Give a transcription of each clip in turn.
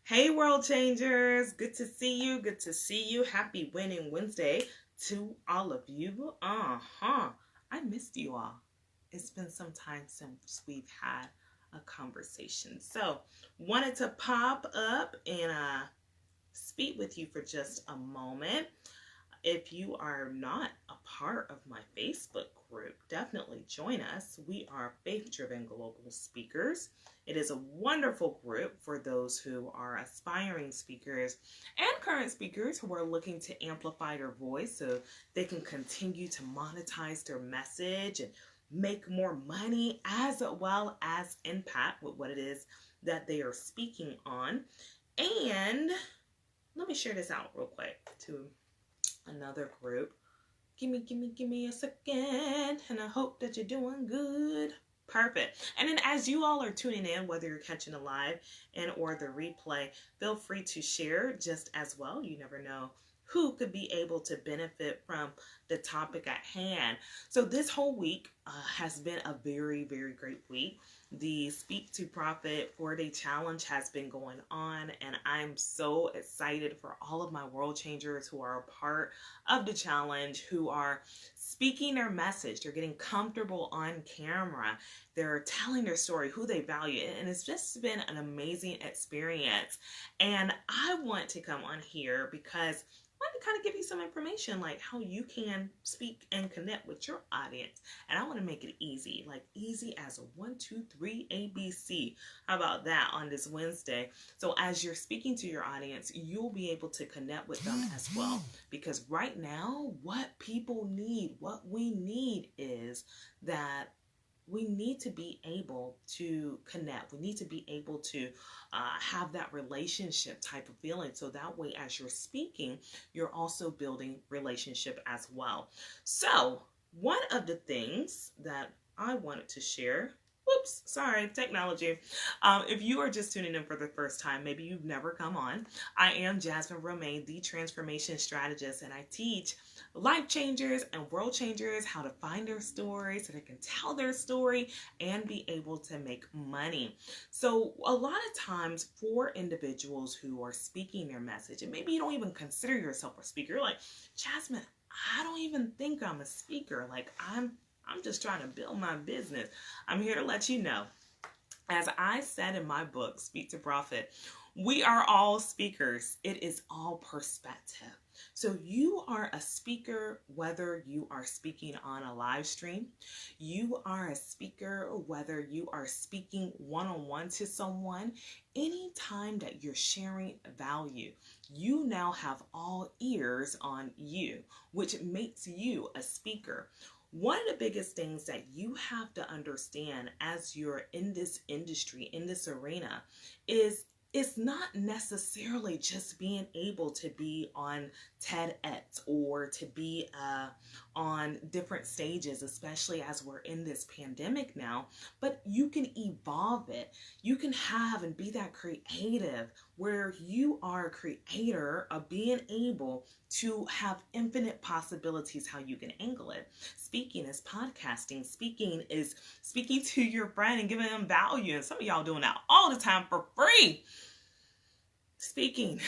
Hey, world changers. Good to see you. Good to see you. Happy Winning Wednesday to all of you. I missed you all. It's been some time since we've had a conversation. So, wanted to pop up and speak with you for just a moment. If you are not a part of my Facebook group, definitely join us. We are Faith Driven Global Speakers. It is a wonderful group for those who are aspiring speakers and current speakers who are looking to amplify their voice so they can continue to monetize their message and make more money as well as impact with what it is that they are speaking on. And let me share this out real quick to another group. Give me a second, and I hope that you're doing good. Perfect. And then as you all are tuning in, whether you're catching the live and or the replay, feel free to share just as well. You never know who could be able to benefit from the topic at hand. So this whole week has been a very, very great week. The Speak to Profit 4-Day Challenge has been going on, and I'm so excited for all of my world changers who are a part of the challenge, who are speaking their message. They're getting comfortable on camera. They're telling their story, who they value, and it's just been an amazing experience. And I want to come on here because I want to kind of give you some information like how you can speak and connect with your audience. And I want to make it easy, like easy as a 1, 2, 3 ABC. How about that on this Wednesday? So as you're speaking to your audience, you'll be able to connect with them as well. Because right now, what people need, what we need is that we need to be able to connect. We need to be able to have that relationship type of feeling. So that way, as you're speaking, you're also building relationship as well. So one of the things that I wanted to share, whoops, sorry, technology. If you are just tuning in for the first time, maybe you've never come on, I am Jasmine Romaine, the transformation strategist, and I teach life changers and world changers how to find their story so they can tell their story and be able to make money. So a lot of times for individuals who are speaking their message, and maybe you don't even consider yourself a speaker, you're like, Jasmine, I don't even think I'm a speaker. Like I'm just trying to build my business. I'm here to let you know, as I said in my book, Speak to Profit, we are all speakers. It is all perspective. So you are a speaker whether you are speaking on a live stream. You are a speaker whether you are speaking one-on-one to someone. Anytime that you're sharing value, you now have all ears on you, which makes you a speaker. One of the biggest things that you have to understand as you're in this industry, in this arena, is it's not necessarily just being able to be on TEDx or to be on different stages, especially as we're in this pandemic now, but you can evolve it. You can have and be that creative where you are a creator of being able to have infinite possibilities how you can angle it. Speaking is podcasting. Speaking is speaking to your friend and giving them value. And some of y'all doing that all the time for free. Speaking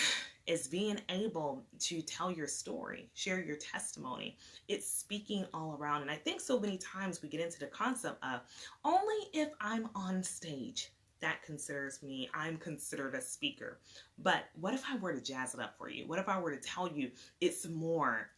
is being able to tell your story, share your testimony. It's speaking all around. And I think so many times we get into the concept of only if I'm on stage, that considers me, I'm considered a speaker. But what if I were to jazz it up for you? What if I were to tell you it's more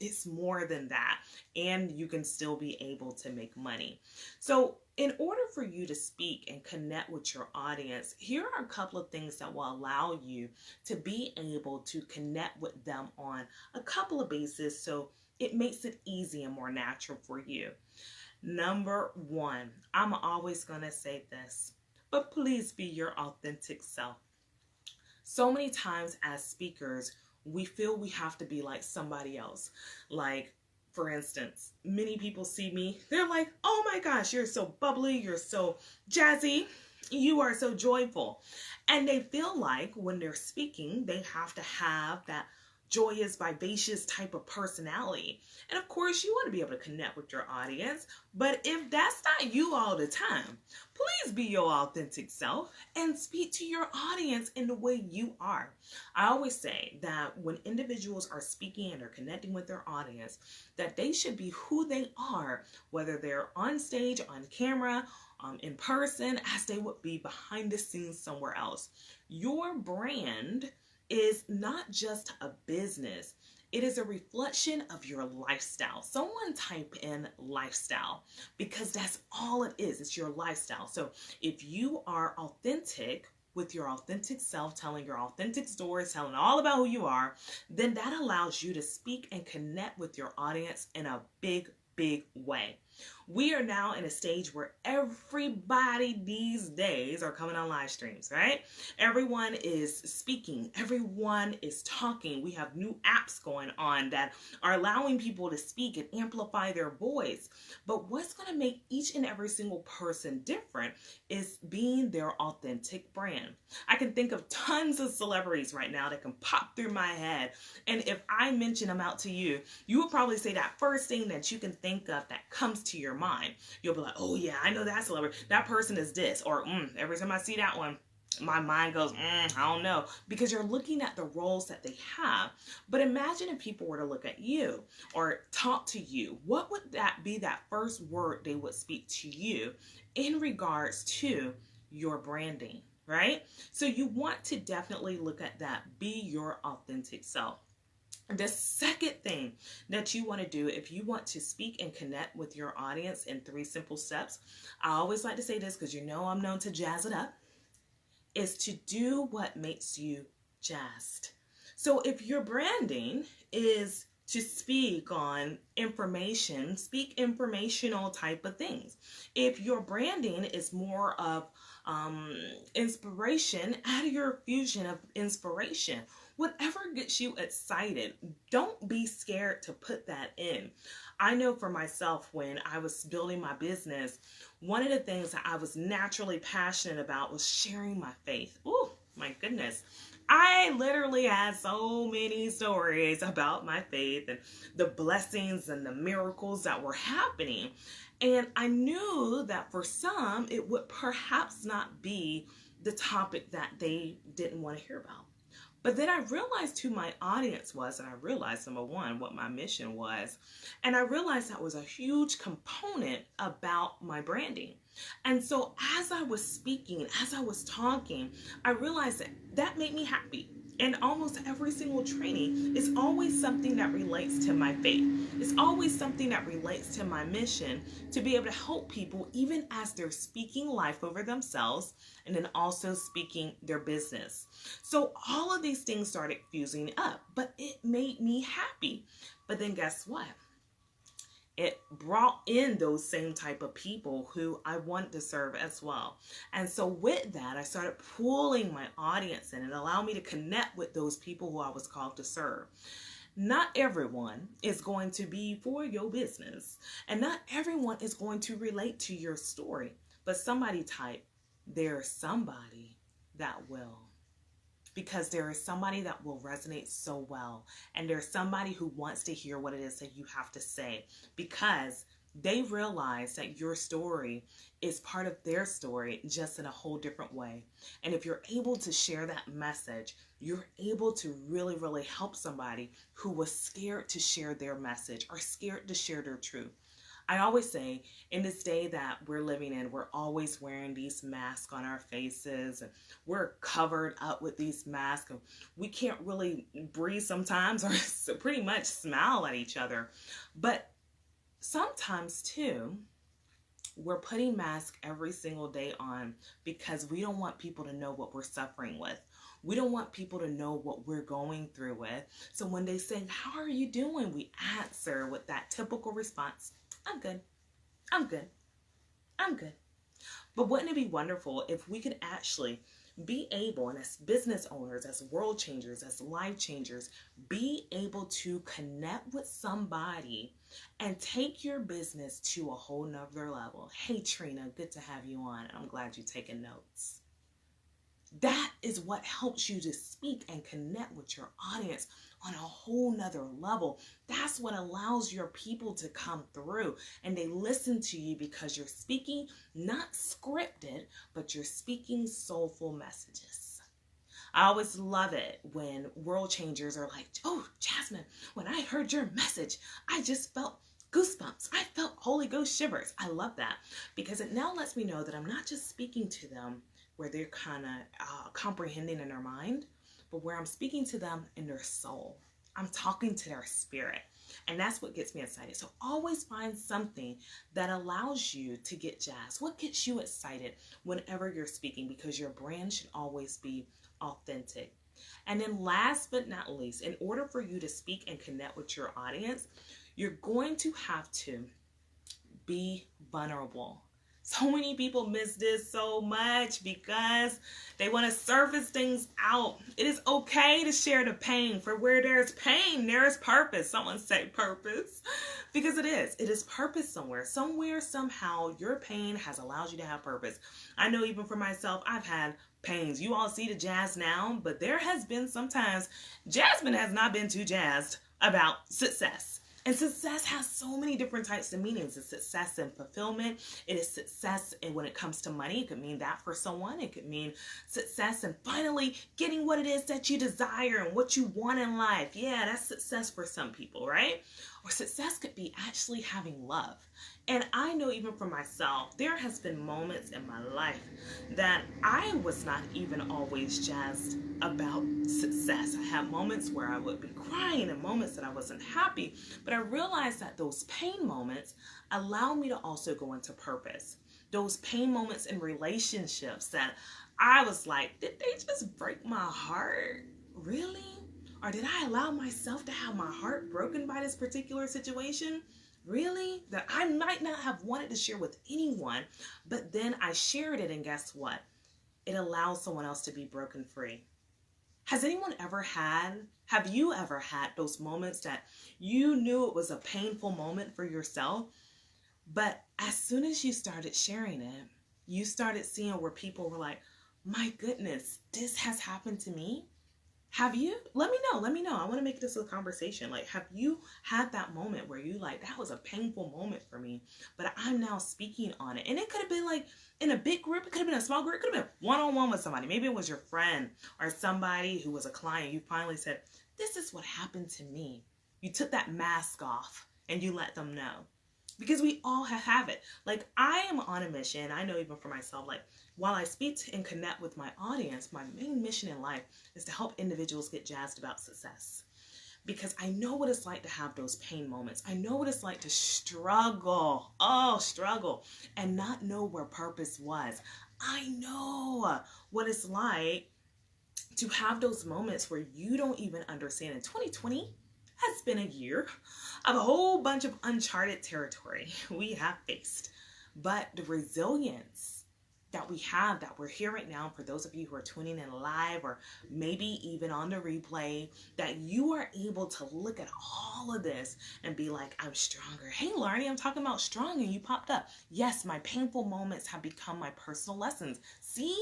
than that, and you can still be able to make money? So in order for you to speak and connect with your audience, here are a couple of things that will allow you to be able to connect with them on a couple of bases so it makes it easy and more natural for you. Number one, I'm always going to say this, but please be your authentic self. So many times as speakers, we feel we have to be like somebody else. Like, for instance, many people see me, they're like, oh my gosh, you're so bubbly, you're so jazzy, you are so joyful. And they feel like when they're speaking, they have to have that joyous, vivacious type of personality. And of course, you want to be able to connect with your audience. But if that's not you all the time, please be your authentic self and speak to your audience in the way you are. I always say that when individuals are speaking and are connecting with their audience, that they should be who they are, whether they're on stage, on camera, in person, as they would be behind the scenes somewhere else. Your brand is not just a business. It is a reflection of your lifestyle. Someone type in lifestyle, because that's all it is. It's your lifestyle. So if you are authentic with your authentic self, telling your authentic stories, telling all about who you are, then that allows you to speak and connect with your audience in a big way. We are now in a stage where everybody these days are coming on live streams, right? Everyone is speaking. Everyone is talking. We have new apps going on that are allowing people to speak and amplify their voice. But what's going to make each and every single person different is being their authentic brand. I can think of tons of celebrities right now that can pop through my head. And if I mention them out to you, you would probably say that first thing that you can think of that comes to your mind. You'll be like, oh yeah, I know that celebrity. That person is this. Or every time I see that one, my mind goes, I don't know. Because you're looking at the roles that they have. But imagine if people were to look at you or talk to you. What would that be, that first word they would speak to you in regards to your branding, right? So you want to definitely look at that. Be your authentic self. The second thing that you want to do if you want to speak and connect with your audience in 3 simple steps, I always like to say this because you know I'm known to jazz it up, is to do what makes you jazzed. So if your branding is to speak on information, speak informational type of things. If your branding is more of inspiration, add your fusion of inspiration. Whatever gets you excited, don't be scared to put that in. I know for myself, when I was building my business, one of the things that I was naturally passionate about was sharing my faith. Oh, my goodness. I literally had so many stories about my faith and the blessings and the miracles that were happening. And I knew that for some, it would perhaps not be the topic that they didn't want to hear about. But then I realized who my audience was, and I realized, number one, what my mission was. And I realized that was a huge component about my branding. And so as I was speaking, as I was talking, I realized that that made me happy. And almost every single training is always something that relates to my faith. It's always something that relates to my mission to be able to help people even as they're speaking life over themselves and then also speaking their business. So all of these things started fusing up, but it made me happy. But then guess what? It brought in those same type of people who I wanted to serve as well. And so with that, I started pulling my audience in and allowed me to connect with those people who I was called to serve. Not everyone is going to be for your business, and not everyone is going to relate to your story, but somebody type, there's somebody that will. Because there is somebody that will resonate so well. And there's somebody who wants to hear what it is that you have to say. Because they realize that your story is part of their story, just in a whole different way. And if you're able to share that message, you're able to really, really help somebody who was scared to share their message or scared to share their truth. I always say, in this day that we're living in, we're always wearing these masks on our faces, and we're covered up with these masks, and we can't really breathe sometimes or pretty much smile at each other. But sometimes too, we're putting masks every single day on because we don't want people to know what we're suffering with. We don't want people to know what we're going through with. So when they say, how are you doing? We answer with that typical response, I'm good. I'm good. I'm good. But wouldn't it be wonderful if we could actually be able, and as business owners, as world changers, as life changers, be able to connect with somebody and take your business to a whole nother level. Hey, Trina, good to have you on. I'm glad you're taking notes. That is what helps you to speak and connect with your audience on a whole nother level. That's what allows your people to come through and they listen to you because you're speaking not scripted, but you're speaking soulful messages. I always love it when world changers are like, oh, Jasmine, when I heard your message, I just felt goosebumps. I felt Holy Ghost shivers. I love that because it now lets me know that I'm not just speaking to them where they're kind of comprehending in their mind, but where I'm speaking to them in their soul. I'm talking to their spirit. And that's what gets me excited. So always find something that allows you to get jazzed. What gets you excited whenever you're speaking? Because your brand should always be authentic. And then last but not least, in order for you to speak and connect with your audience, you're going to have to be vulnerable. So many people miss this so much because they want to surface things out. It is okay to share the pain. For where there's pain, there is purpose. Someone say purpose. Because it is. It is purpose somewhere. Somewhere, somehow, your pain has allowed you to have purpose. I know even for myself, I've had pains. You all see the jazz now, but there has been sometimes Jasmine has not been too jazzed about success. And success has so many different types of meanings. It's success and fulfillment. It is success and when it comes to money. It could mean that for someone. It could mean success and finally getting what it is that you desire and what you want in life. Yeah, that's success for some people, right? Or success could be actually having love. And I know even for myself, there has been moments in my life that I was not even always jazzed about success. I had moments where I would be crying and moments that I wasn't happy, but I realized that those pain moments allow me to also go into purpose. Those pain moments in relationships that I was like, did they just break my heart? Really? Or did I allow myself to have my heart broken by this particular situation? Really? That I might not have wanted to share with anyone, but then I shared it and guess what? It allows someone else to be broken free. Have you ever had those moments that you knew it was a painful moment for yourself, but as soon as you started sharing it, you started seeing where people were like, my goodness, this has happened to me? Have you? Let me know. I want to make this a conversation. Like, have you had that moment where you like, that was a painful moment for me, but I'm now speaking on it? And it could have been like in a big group. It could have been a small group. It could have been one-on-one with somebody. Maybe it was your friend or somebody who was a client. You finally said, this is what happened to me. You took that mask off and you let them know. Because we all have it. Like, I am on a mission. I know even for myself, like, while I speak and connect with my audience, my main mission in life is to help individuals get jazzed about success. Because I know what it's like to have those pain moments. I know what it's like to struggle, and not know where purpose was. I know what it's like to have those moments where you don't even understand. In 2020 has been a year of a whole bunch of uncharted territory we have faced. But the resilience that we have, that we're here right now, for those of you who are tuning in live or maybe even on the replay, that you are able to look at all of this and be like, I'm stronger. Hey, Larnie, I'm talking about strong and you popped up. Yes, my painful moments have become my personal lessons. See?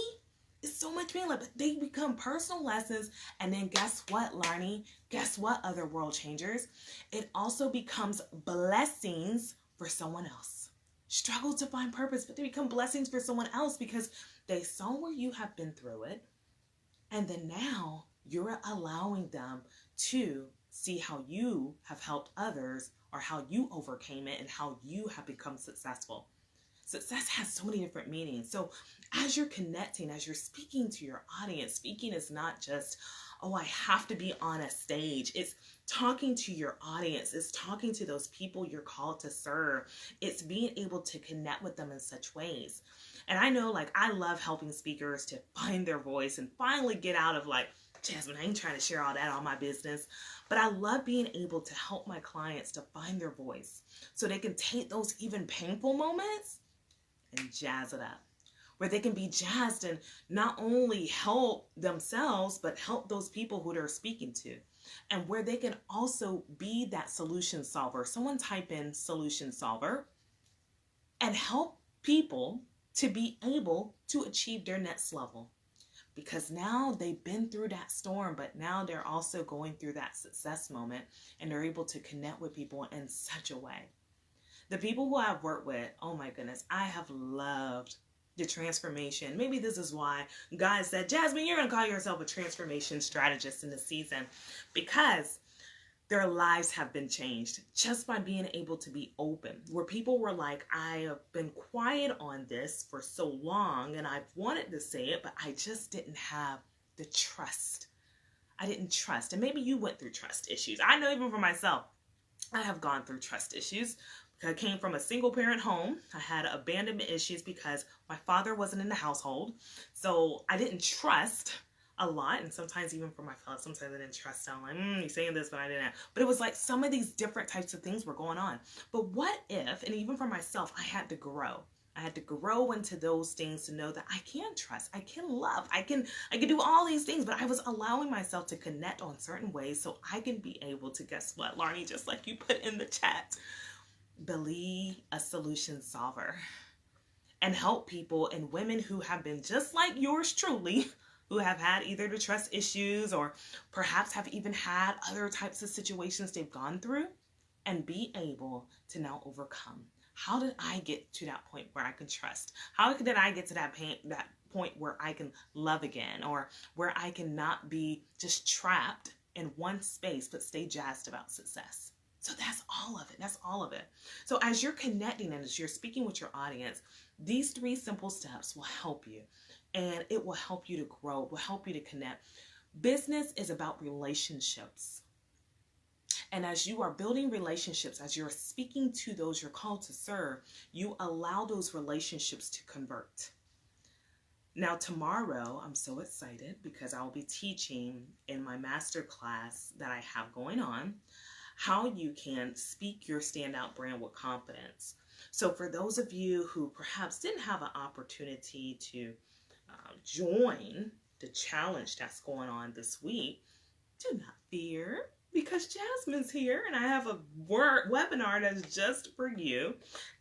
It's so much pain, but they become personal lessons. And then guess what, Larnie? Guess what, other world changers? It also becomes blessings for someone else. Struggle to find purpose, but they become blessings for someone else because they saw where you have been through it. And then now you're allowing them to see how you have helped others or how you overcame it and how you have become successful. Success has so many different meanings. So as you're connecting, as you're speaking to your audience, speaking is not just, oh, I have to be on a stage. It's talking to your audience. It's talking to those people you're called to serve. It's being able to connect with them in such ways. And I know, like, I love helping speakers to find their voice and finally get out of like, Jasmine, I ain't trying to share all that on my business. But I love being able to help my clients to find their voice so they can take those even painful moments and jazz it up, where they can be jazzed and not only help themselves, but help those people who they're speaking to, and where they can also be that solution solver. Someone type in solution solver and help people to be able to achieve their next level. because now they've been through that storm, but now they're also going through that success moment, and they're able to connect with people in such a way. The people who I've worked with, oh my goodness, I have loved the transformation. Maybe this is why God said, Jasmine, you're going to call yourself a transformation strategist in this season, because their lives have been changed just by being able to be open. Where people were like, I have been quiet on this for so long and I've wanted to say it, but I just didn't have the trust. I didn't trust. And maybe you went through trust issues. I know even for myself, I have gone through trust issues. I came from a single parent home. I had abandonment issues because my father wasn't in the household. So I didn't trust a lot, and sometimes even for my fellows, sometimes I didn't trust them. Like, you're saying this, but I didn't. But it was like some of these different types of things were going on. But what if, and even for myself, I had to grow. I had to grow into those things to know that I can trust, I can love, I can do all these things, but I was allowing myself to connect on certain ways so I can be able to, guess what, Larnie, just like you put in the chat, be a solution solver and help people and women who have been just like yours truly, who have had either the trust issues or perhaps have even had other types of situations they've gone through, and be able to now overcome. How did I get to that point where I can trust? How did I get to that point where I can love again, or where I can not be just trapped in one space but stay jazzed about success? So that's all of it. That's all of it. So as you're connecting and as you're speaking with your audience, these 3 simple steps will help you. And it will help you to grow, will help you to connect. Business is about relationships. And as you are building relationships, as you're speaking to those you're called to serve, you allow those relationships to convert. Now, tomorrow, I'm so excited because I'll be teaching in my master class that I have going on how you can speak your standout brand with confidence. So for those of you who perhaps didn't have an opportunity to join the challenge that's going on this week, do not fear, because Jasmine's here and I have a webinar that's just for you.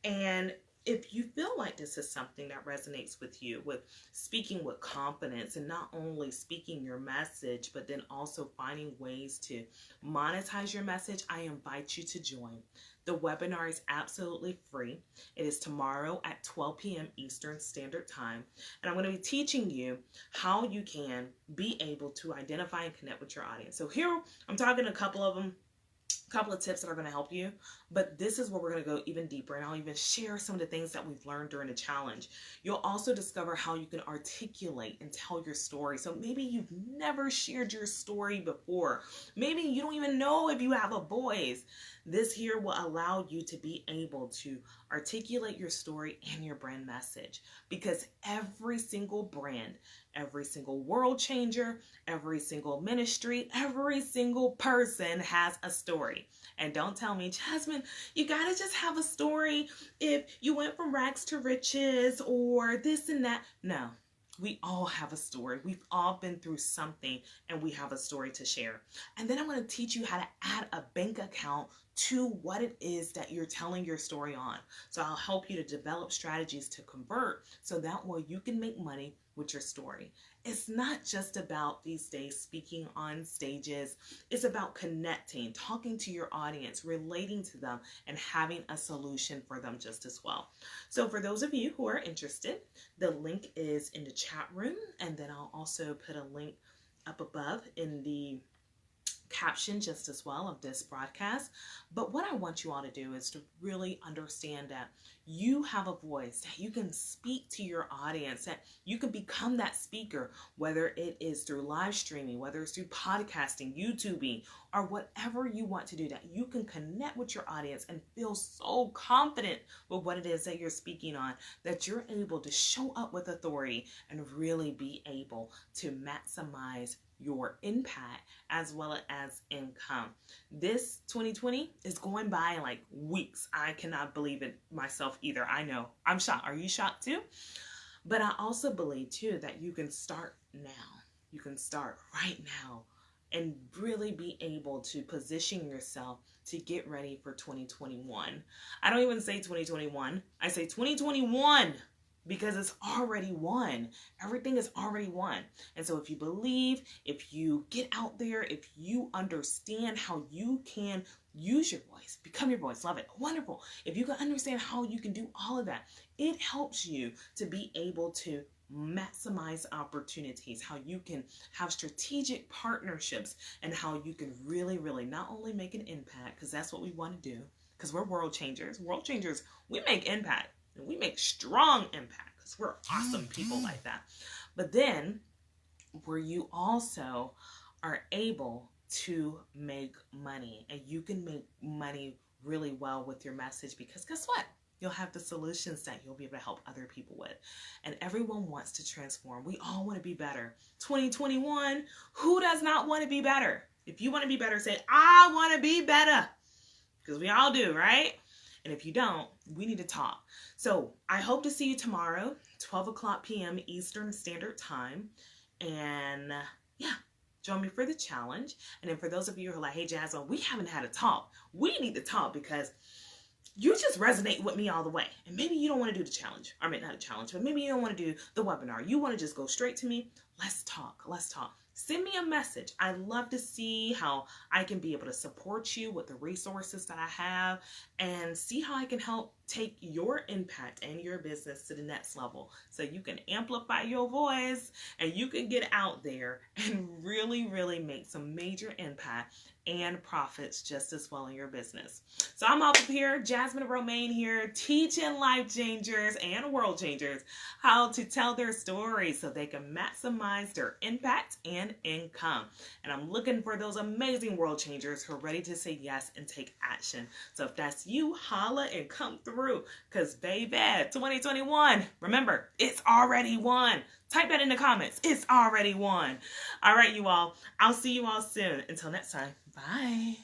And if you feel like this is something that resonates with you, with speaking with confidence and not only speaking your message, but then also finding ways to monetize your message, I invite you to join. The webinar is absolutely free. It is tomorrow at 12 p.m. Eastern Standard Time. And I'm going to be teaching you how you can be able to identify and connect with your audience. So here I'm talking a couple of tips that are going to help you, but this is where we're going to go even deeper, and I'll even share some of the things that we've learned during the challenge. You'll also discover how you can articulate and tell your story. So maybe you've never shared your story before. Maybe you don't even know if you have a voice. This here will allow you to be able to articulate your story and your brand message, because every single brand, every single world changer, every single ministry, every single person has a story. And don't tell me, Jasmine, you gotta just have a story if you went from rags to riches or this and that. No, we all have a story. We've all been through something and we have a story to share. And then I'm going to teach you how to add a bank account to what it is that you're telling your story on. So I'll help you to develop strategies to convert so that way you can make money with your story. It's not just about these days speaking on stages. It's about connecting, talking to your audience, relating to them, and having a solution for them just as well. So for those of you who are interested, the link is in the chat room, and then I'll also put a link up above in the caption just as well of this broadcast. But what I want you all to do is to really understand that you have a voice, that you can speak to your audience, that you can become that speaker, whether it is through live streaming, whether it's through podcasting, YouTubing, or whatever you want to do, that you can connect with your audience and feel so confident with what it is that you're speaking on, that you're able to show up with authority and really be able to maximize your impact as well as income. This 2020 is going by in like weeks. I cannot believe it myself either. I know. I'm shocked. Are you shocked too? But I also believe too that you can start now. You can start right now and really be able to position yourself to get ready for 2021. I don't even say 2021. I say 2021. because it's already won. Everything is already won. And so if you believe, if you get out there, if you understand how you can use your voice, become your voice, love it, wonderful. If you can understand how you can do all of that, it helps you to be able to maximize opportunities, how you can have strategic partnerships, and how you can really, really not only make an impact, because that's what we want to do, because we're world changers. World changers, we make impact, and we make strong impact, because we're awesome people like that. But then, where you also are able to make money, and you can make money really well with your message, because guess what? You'll have the solutions that you'll be able to help other people with. And everyone wants to transform. We all want to be better. 2021, who does not want to be better? If you want to be better, say, I want to be better. Because we all do, right? And if you don't, we need to talk. So I hope to see you tomorrow, 12 o'clock p.m. Eastern Standard Time. And yeah, join me for the challenge. And then for those of you who are like, hey, Jasmine, we haven't had a talk. We need to talk because you just resonate with me all the way. And maybe you don't want to do the challenge. I mean, not a challenge, but maybe you don't want to do the webinar. You want to just go straight to me. Let's talk. Let's talk. Send me a message. I love to see how I can be able to support you with the resources that I have and see how I can help take your impact and your business to the next level so you can amplify your voice and you can get out there and really, really make some major impact and profits just as well in your business. So I'm up here, Jasmine Romaine here, teaching life changers and world changers how to tell their stories so they can maximize their impact and income. And I'm looking for those amazing world changers who are ready to say yes and take action. So if that's you, holla and come through, because baby, 2021, remember, it's already won. Type that in the comments. It's already won. All right, you all. I'll see you all soon. Until next time. Bye.